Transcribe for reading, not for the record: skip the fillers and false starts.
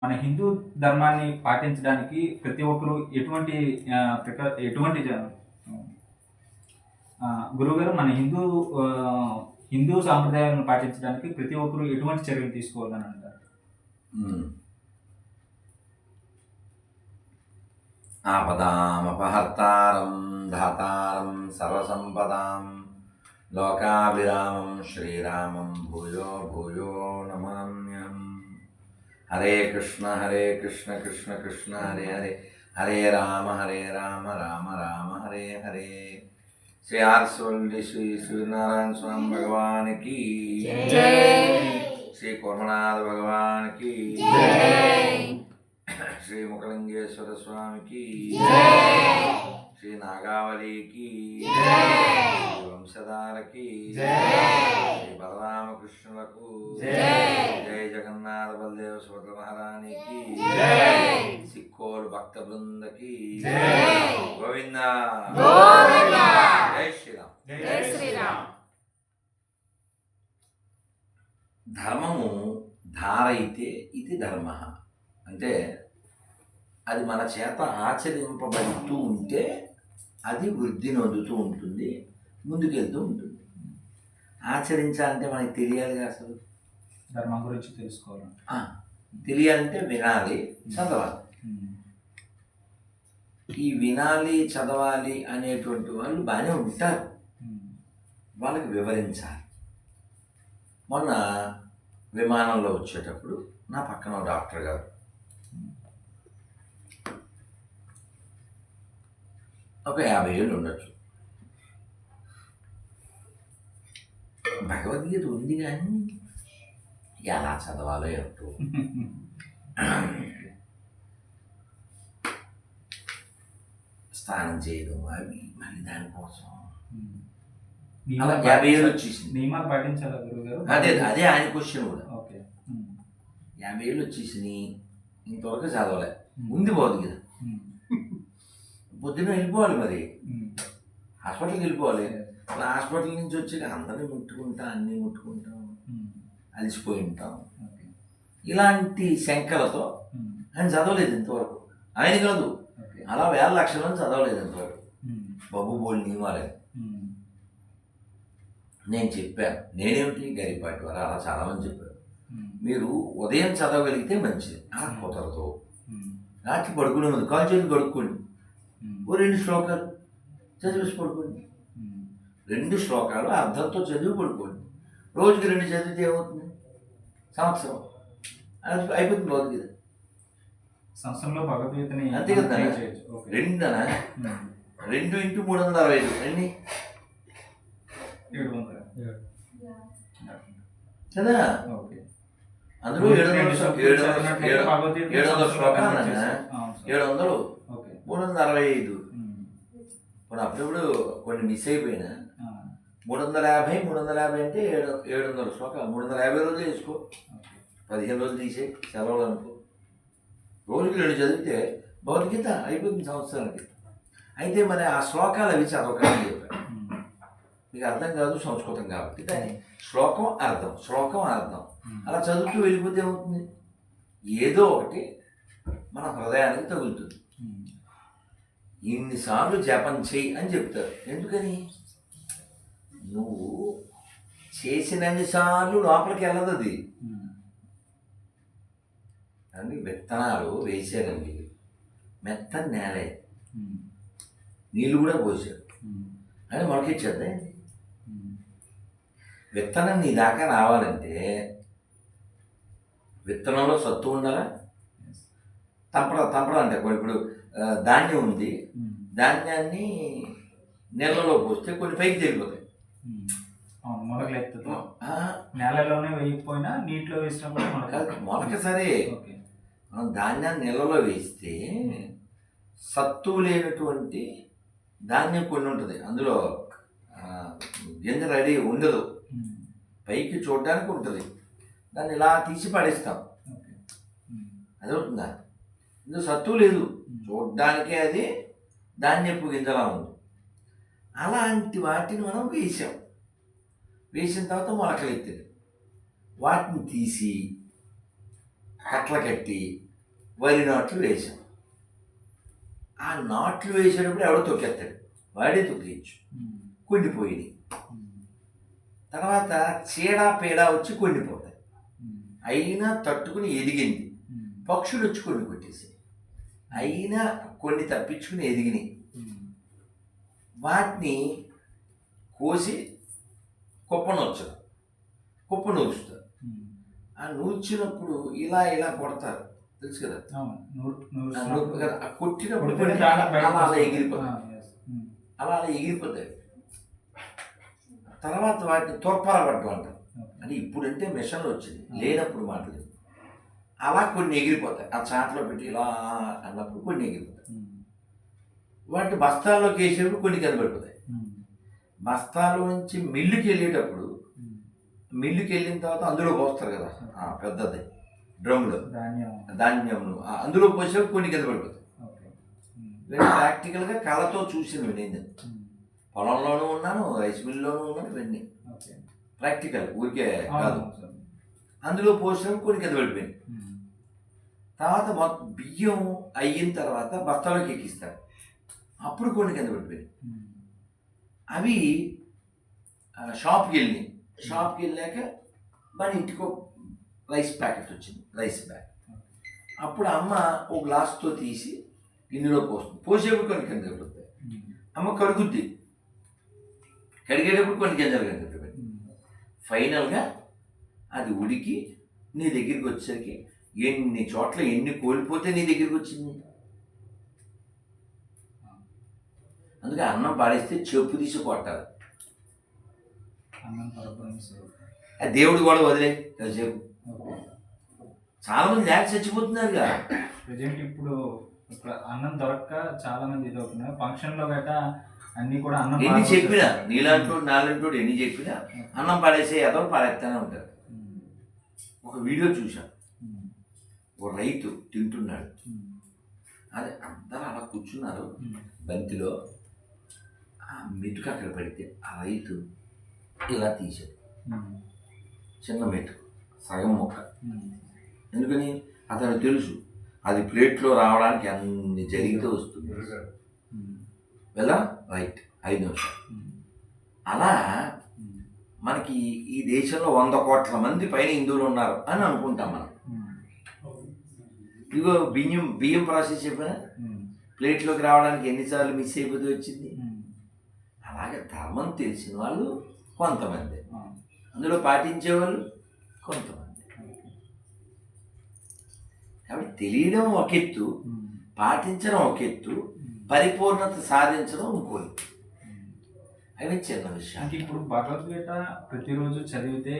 మన హిందూ ధర్మాన్ని పాటించడానికి ప్రతి ఒక్కరు ఎటువంటి ఎటువంటి గురువుగారు మన హిందూ సాంప్రదాయాలను పాటించడానికి ప్రతి ఒక్కరు ఎటువంటి చర్యలు తీసుకోవాలని అంటారు? ఆపదామపహర్తారం ధాతారం సర్వసంపదాం లోకాభిరామం శ్రీరామం భూయో భూయో నమామ్యహం. హరే కృష్ణ కృష్ణ కృష్ణ హరే హరే, హరే రామ రామ రామ హరే హరే. శ్రీ ఆర్సోల్డి శ్రీ సూర్యనారాయణ స్వామి భగవానికి, శ్రీ కుర్మనాథ భగవానికి, శ్రీ ముఖలింగేశ్వర స్వామికి, శ్రీ నాగావళికి, వంశధారకి, శ్రీ బలరామకృష్ణులకు, జయ జగన్నాథ బలదేవ సుభద్ర మహారాణికి, సిక్కోలు భక్త బృందకి, గోవింద జై శ్రీరామ్. జై శ్రీరామ్. ధర్మము ధారైతే ఇది ధర్మ అంటే అది మన చేత ఆచరింపబడుతూ ఉంటే అది వృద్ధి నొందుతూ ఉంటుంది, ముందుకెళ్తూ ఉంటుంది. ఆచరించాలంటే మనకి తెలియాలిగా, అసలు ధర్మం గురించి తెలుసుకోవాలి. తెలియాలంటే వినాలి, చదవాలి. ఈ వినాలి చదవాలి అనేటువంటి వాళ్ళు బాగానే ఉంటారు, వాళ్ళకి వివరించాలి. మొన్న విమానంలో వచ్చేటప్పుడు నా పక్కన డాక్టర్ గారు ఒక 50 ఏళ్ళు ఉండొచ్చు. భగవద్గీత ఉంది కానీ ఎలా చదవాలో ఏమిటో, స్నానం చేయడం అవి మళ్ళీ దానికోసం అలా 50 ఏళ్ళు వచ్చేసింది. నియమాలు పాటించాలా గురువుగారు? అదే ఆయన క్వశ్చన్ కూడా. 50 ఏళ్ళు వచ్చేసినాయి, ఇంతవరకు చదవలే, ఉంది భగవద్గీత. పొద్దున్న వెళ్ళిపోవాలి, మరి హాస్పిటల్కి వెళ్ళిపోవాలి. అలా హాస్పిటల్ నుంచి వచ్చి అందరినీ ముట్టుకుంటాం, అన్నీ ముట్టుకుంటాం, అలసిపోయి ఉంటాం. ఇలాంటి శంకలతో ఆయన చదవలేదు ఇంతవరకు. ఆయన కాదు, అలా 1000 లక్షల మంది చదవలేదు ఇంతవరకు బాబు బోల్ నియమాలే. నేను చెప్పాను, నేనేమిటి గరిపాటి వారు అలా చాలామంది చెప్పారు, మీరు ఉదయం చదవగలిగితే మంచిది. అలా కుదరదు, రాత్రి పడుకునే ముందు కాలు చేతులు కడుక్కోండి, ఓ 2 శ్లోకాలు చదివేసి పడుకోండి. 2 శ్లోకాలు అర్థంతో చదివి పడుకోండి. రోజుకి 2 చదివితే ఏమవుతుంది? సంవత్సరం అయిపోతుంది భగవద్గీత. సంవత్సరంలో భగవద్గీతని అంతే కదా. 2 ఇంటూ 365 ఎన్ని? 700 కదా. అందులో 700 శ్లోకాలు, 700 365. ఇప్పుడు అప్పుడప్పుడు కొన్ని మిస్ అయిపోయినా 350 అంటే 700 శ్లోకాలు. 350 రోజులు వేసుకో, 15 రోజులు తీసే సెలవులు అనుకో. రోజుకి 2 చదివితే భగవద్గీత అయిపోతుంది సంవత్సరానికి. అయితే మరి ఆ శ్లోకాలు అవి చదవకాలని చెప్పారు. మీకు అర్థం కాదు సంస్కృతం కాబట్టి, కానీ శ్లోకం అర్థం అలా చదువుతూ వెళ్ళిపోతే ఏమవుతుంది? ఏదో ఒకటి మన హృదయానికి తగులుతుంది. ఇన్నిసార్లు జపం చెయ్యి అని చెప్తారు. ఎందుకని? నువ్వు చేసినన్నిసార్లు లోపలికి వెళ్ళదు అది. అండి విత్తనాలు వేసారండి, మెత్తని నేలే, నీళ్ళు కూడా పోసారు, అని మొలకెచ్చేద్దా? విత్తనం నీ దాకా రావాలంటే విత్తనంలో సత్తు ఉండాలా? తంపడం అంటే ఇప్పుడు ధాన్యం ఉంది, ధాన్యాన్ని నీళ్ళలో పోస్తే కొన్ని పైకి తెలిపోతాయి. నేలలోనే వేయకపోయినా నీటిలో వేసినప్పుడు మొలక సరే. మనం ధాన్యాన్ని నీళ్ళలో వేస్తే సత్తు లేనటువంటి ధాన్యం కొన్ని ఉంటుంది, అందులో గింజ రెడీ ఉండదు, పైకి చూడడానికి ఉంటుంది, దాన్ని ఇలా తీసి పడేస్తాం. అదవుతుందా? ఇందులో సత్తు లేదు, చూడ్డానికే అది ధాన్యపు గింజలా ఉంది. అలాంటి వాటిని మనం వేసిన తర్వాత మొలకలు ఎత్తింది, వాటిని తీసి కట్ల కట్టి వరి నాట్లు వేసాం. ఆ నాట్లు వేసేటప్పుడు ఎవడో తొక్కేస్తాడు, వాడే తొక్కేయచ్చు, కొండిపోయినాయి. తర్వాత చీడ పీడ వచ్చి కొండిపోతాయి. అయినా తట్టుకుని ఎదిగింది. పక్షులు వచ్చి కొన్ని కొట్టేసి అయినా కొన్ని తప్పించుకుని ఎదిగినాయి. వాటిని కోసి కుప్ప నూరుస్తారు. ఆ నూర్చినప్పుడు ఇలా ఇలా కొడతారు, తెలుసు కదా. ఆ కొట్టినప్పుడు అలా ఎగిరిపోతాయి, అలా ఎగిరిపోతాయి. తర్వాత వాటిని తోర్పారబడ్డం అంటారు. అంటే ఇప్పుడంటే మిషన్లు వచ్చింది, లేనప్పుడు మాటలేదు. అలా కొన్ని ఎగిరిపోతాయి. ఆ చాట్లో పెట్టి ఇలా అన్నప్పుడు కొన్ని ఎగిరిపోతాయి. వాటి బస్తాల్లోకి వేసేటప్పుడు కొన్ని కనబడిపోతాయి. బస్తాలో నుంచి మిల్లుకి వెళ్ళేటప్పుడు, మిల్లుకి వెళ్ళిన తర్వాత అందులో పోస్తారు కదా, పెద్దది డ్రమ్లో ధాన్యంలో, అందులో పోసేటప్పుడు కొన్ని కనబడిపోతాయి. ప్రాక్టికల్గా కళతో చూసినవి నేను. పొలంలోనూ ఉన్నాను, రైస్ మిల్లోనూ ఉన్నాను, ఇవన్నీ ప్రాక్టికల్, ఊరికే కాదు. అందులో పోసినప్పుడు కొన్ని కింద పడిపోయింది. తర్వాత మొత్తం బియ్యం అయిన తర్వాత బస్తాలోకి ఎక్కిస్తారు, అప్పుడు కొన్ని కింద పడిపోయింది. అవి షాప్కి వెళ్ళాక మన ఇంటికి రైస్ ప్యాకెట్ వచ్చింది, రైస్ బ్యాగ్. అప్పుడు అమ్మ ఒక గ్లాస్తో తీసి గిన్నెలో పోస్తుంది. పోసేప్పుడు కొన్ని కింద పడిపోతాయి. అమ్మ కడుగుద్ది, కడిగేటప్పుడు కొన్ని గింజలు కనిపెట్టాయి. ఫైనల్గా అది ఉడికి నీ దగ్గరికి వచ్చేసరికి ఎన్ని చోట్ల ఎన్ని కోల్పోతే నీ దగ్గరికి వచ్చింది. అందుకే అన్నం పాడేస్తే చెప్పు తీసి కొట్టాలి. దేవుడు కూడా వదిలే కాసేపు. చాలా మంది లేక చచ్చిపోతున్నారుగా. ప్రజెంట్ ఇప్పుడు అన్నం దొరక్క చాలా మంది ఇది అవుతున్నారు. ఫంక్షన్లో గట్ట అన్ని కూడా అన్నం ఎన్ని చెప్పినా, నీలాంటోడు నాలంటోడు ఎన్ని చెప్పినా అన్నం పాడేసే ఏదో పాడేస్తానే ఉంటారు. ఒక వీడియో చూశాను, ఒక రైతు తింటున్నాడు. అదే అందరూ అలా కూర్చున్నారు బంతిలో. ఆ మెతుకు అక్కడ పడితే ఆ రైతు ఇలా తీశాడు, చిన్న మెతుకు, సగం మొక్క. ఎందుకని అతను తెలుసు అది ప్లేట్లో రావడానికి అన్ని జరిగితే వస్తుంది కదా. రైట్, 5 నిమిషాలు. అలా మనకి ఈ దేశంలో 100 కోట్ల మంది పైన హిందువులు ఉన్నారు అని అనుకుంటాం మనం. ఇదిగో బియ్యం ప్రాసెస్ చెప్పినా ప్లేట్లోకి రావడానికి ఎన్నిసార్లు మిస్ అయిపోతూ వచ్చింది. అలాగే ధర్మం తెలిసిన వాళ్ళు కొంతమంది, అందులో పాటించేవాళ్ళు కొంతమంది. కాబట్టి తెలియడం ఒక ఎత్తు, పాటించడం ఒక ఎత్తు, పరిపూర్ణత సాధించడం ఇంకో ఎత్తు. అవి చిన్న విషయం. ఇప్పుడు భగవద్గీత ప్రతిరోజు చదివితే